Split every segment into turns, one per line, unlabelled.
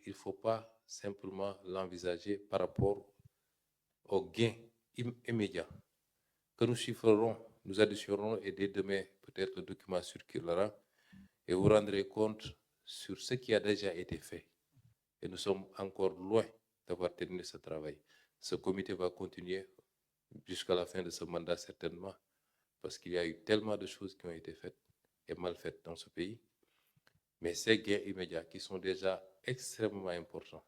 il ne faut pas simplement l'envisager par rapport aux gains immédiats que nous chiffrerons, nous additionnerons et dès demain, peut-être le document circulera et vous rendrez compte sur ce qui a déjà été fait. Et nous sommes encore loin d'avoir terminé ce travail. Ce comité va continuer jusqu'à la fin de ce mandat certainement, parce qu'il y a eu tellement de choses qui ont été faites et mal faites dans ce pays. Mais ces gains immédiats qui sont déjà extrêmement importants,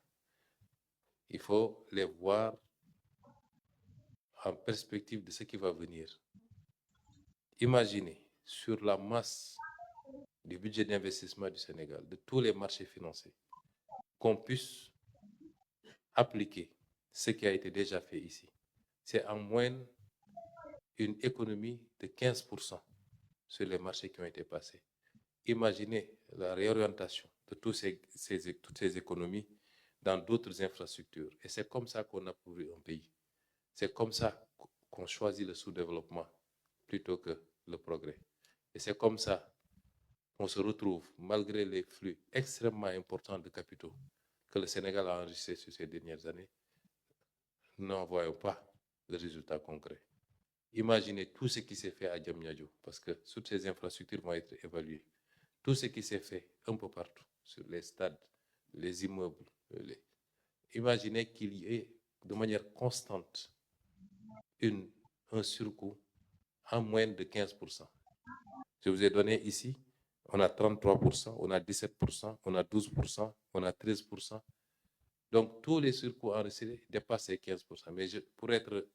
il faut les voir en perspective de ce qui va venir. Imaginez sur la masse du budget d'investissement du Sénégal, de tous les marchés financiers, qu'on puisse appliquer ce qui a été déjà fait ici. C'est en moyenne une économie de 15% sur les marchés qui ont été passés. Imaginez la réorientation de toutes ces économies dans d'autres infrastructures. Et c'est comme ça qu'on appauvrit un pays. C'est comme ça qu'on choisit le sous-développement plutôt que le progrès. Et c'est comme ça qu'on se retrouve, malgré les flux extrêmement importants de capitaux que le Sénégal a enregistrés sur ces dernières années, nous n'en voyons pas de résultats concrets. Imaginez tout ce qui s'est fait à Diamniadio, parce que toutes ces infrastructures vont être évaluées. Tout ce qui s'est fait un peu partout, sur les stades, les immeubles. Imaginez qu'il y ait de manière constante un surcoût en moyenne de 15%. Je vous ai donné ici, on a 33%, on a 17%, on a 12%, on a 13%. Donc, tous les surcoûts enregistrés dépassent ces 15%. Mais pour être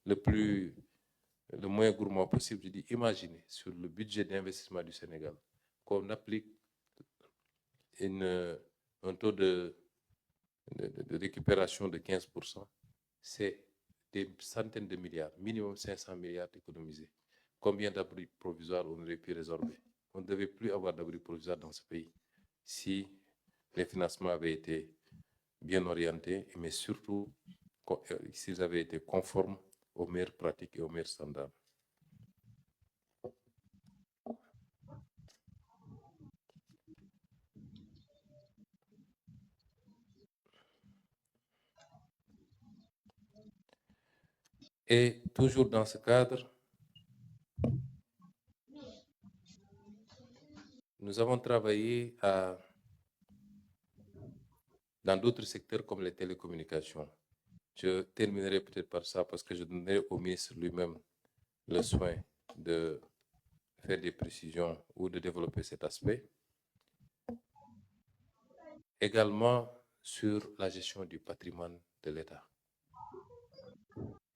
le moins gourmand possible, je dis, imaginez sur le budget d'investissement du Sénégal qu'on applique un taux de récupération de 15%, c'est des centaines de milliards, minimum 500 milliards économisés. Combien d'abris provisoires on aurait pu résorber? On ne devait plus avoir d'abris provisoires dans ce pays si les financements avaient été bien orientés, mais surtout s'ils avaient été conformes aux meilleures pratiques et aux meilleurs standards. Et toujours dans ce cadre, nous avons travaillé dans d'autres secteurs comme les télécommunications. Je terminerai peut-être par ça parce que je donnerai au ministre lui-même le soin de faire des précisions ou de développer cet aspect. Également sur la gestion du patrimoine de l'État.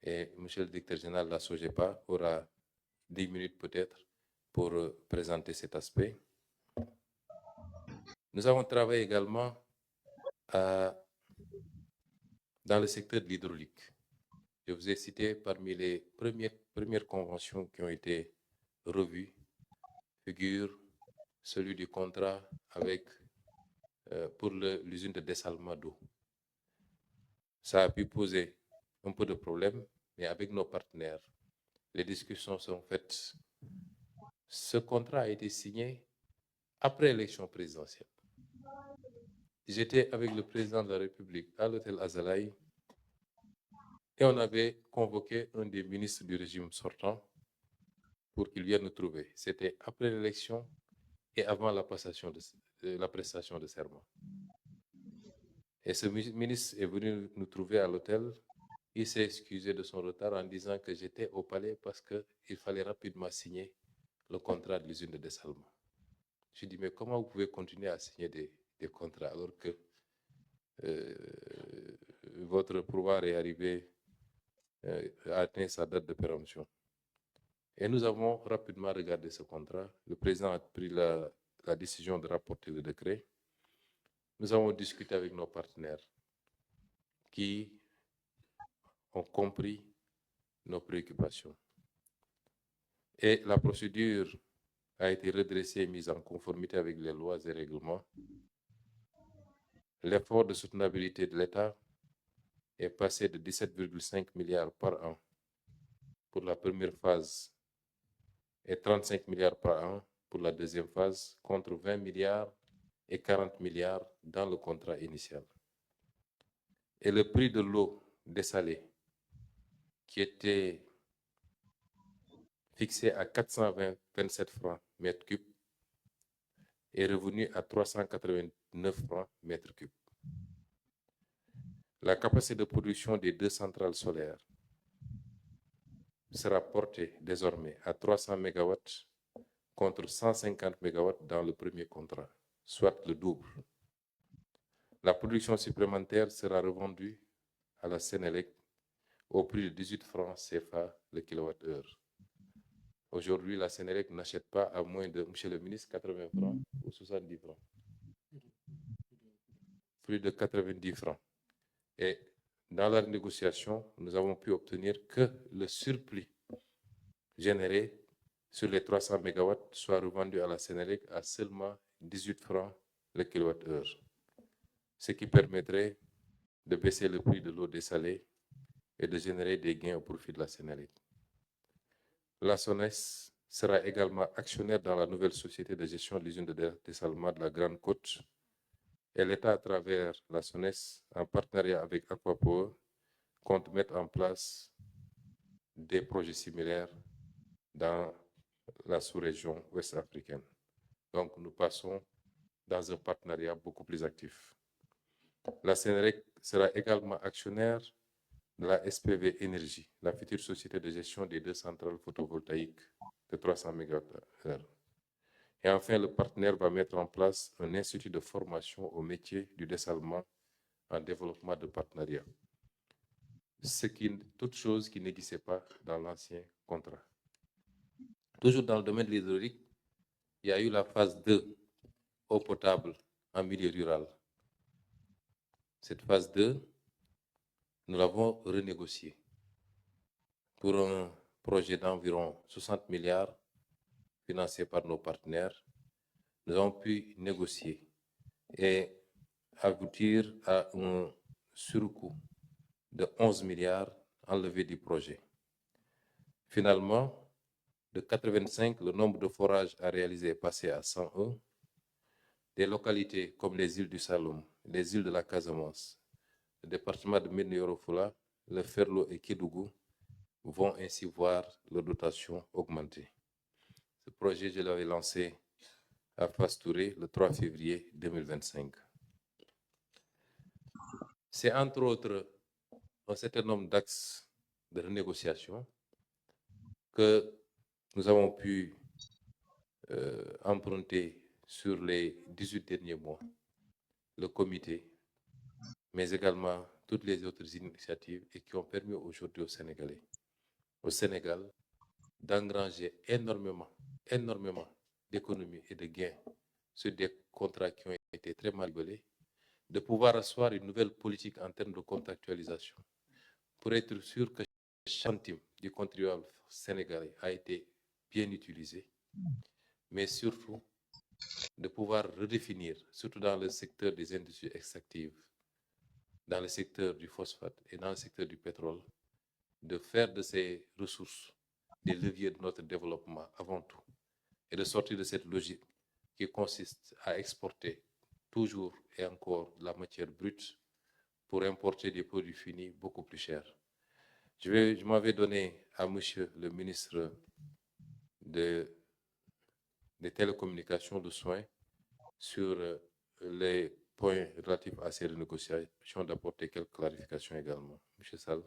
Et M. le directeur général de la SOGEPA aura 10 minutes peut-être pour présenter cet aspect. Nous avons travaillé également dans le secteur de l'hydraulique. Je vous ai cité parmi les premières conventions qui ont été revues, figure celui du contrat pour l'usine de dessalement d'eau. Ça a pu poser un peu de problème, mais avec nos partenaires, les discussions sont faites. Ce contrat a été signé après l'élection présidentielle. J'étais avec le président de la République à l'hôtel Azalaï et on avait convoqué un des ministres du régime sortant pour qu'il vienne nous trouver. C'était après l'élection et avant la prestation de serment. Et ce ministre est venu nous trouver à l'hôtel. Il s'est excusé de son retard en disant que j'étais au palais parce qu'il fallait rapidement signer le contrat de l'usine de dessalement. Je dis, mais comment vous pouvez continuer à signer des contrats alors que votre pouvoir est arrivé, a atteint sa date de péremption? Et nous avons rapidement regardé ce contrat. Le président a pris la décision de rapporter le décret. Nous avons discuté avec nos partenaires qui ont compris nos préoccupations. Et la procédure a été redressée et mise en conformité avec les lois et règlements. L'effort de soutenabilité de l'État est passé de 17,5 milliards par an pour la première phase et 35 milliards par an pour la deuxième phase, contre 20 milliards et 40 milliards dans le contrat initial. Et le prix de l'eau dessalée, qui était fixé à 427 francs mètre cube, est revenu à 389 francs mètre cube. La capacité de production des 2 centrales solaires sera portée désormais à 300 MW contre 150 MW dans le premier contrat, soit le double. La production supplémentaire sera revendue à la Sénélec au prix de 18 francs CFA le kilowattheure. Aujourd'hui, la Sénélec n'achète pas à moins de, monsieur le ministre, 80 francs ou 70 francs. Plus de 90 francs. Et dans la négociation, nous avons pu obtenir que le surplus généré sur les 300 MW soit revendu à la Sénélec à seulement 18 francs le kilowattheure, ce qui permettrait de baisser le prix de l'eau dessalée et de générer des gains au profit de la Sénélec. La SONES sera également actionnaire dans la nouvelle société de gestion de l'usine de dessalement de la Grande Côte, et l'État, à travers la SONES, en partenariat avec Aquapower, compte mettre en place des projets similaires dans la sous-région ouest africaine. Donc, nous passons dans un partenariat beaucoup plus actif. La Sénélec sera également actionnaire de la SPV Énergie, la future société de gestion des 2 centrales photovoltaïques de 300 MWh. Et enfin, le partenaire va mettre en place un institut de formation au métier du dessalement en développement de partenariat. Toute chose qui n'existait pas dans l'ancien contrat. Toujours dans le domaine de l'hydraulique, il y a eu la phase 2, eau potable en milieu rural. Cette phase 2, nous l'avons renégociée pour un projet d'environ 60 milliards financé par nos partenaires. Nous avons pu négocier et aboutir à un surcoût de 11 milliards enlevé du projet. Finalement, de 85, le nombre de forages à réaliser est passé à 101. Des localités comme les îles du Saloum, les îles de la Casamance, le département de Médina Yoro Foulah, le Ferlo et Kédougou vont ainsi voir leur dotation augmenter. Ce projet, je l'avais lancé à Fastouré le 3 février 2025. C'est entre autres un certain nombre d'axes de renégociation que nous avons pu emprunter sur les 18 derniers mois, le comité, mais également toutes les autres initiatives et qui ont permis aujourd'hui aux Sénégalais, au Sénégal, d'engranger énormément d'économies et de gains sur des contrats qui ont été très mal volés, de pouvoir asseoir une nouvelle politique en termes de contractualisation pour être sûr que chaque centime du contribuable sénégalais a été bien utilisé, mais surtout de pouvoir redéfinir, surtout dans le secteur des industries extractives, dans le secteur du phosphate et dans le secteur du pétrole, de faire de ces ressources des leviers de notre développement avant tout, et de sortir de cette logique qui consiste à exporter toujours et encore de la matière brute pour importer des produits finis beaucoup plus chers. Je m'avais donné à monsieur le ministre des télécommunications de soins sur les points relatifs à ces renégociations d'apporter quelques clarifications également. Monsieur Sall.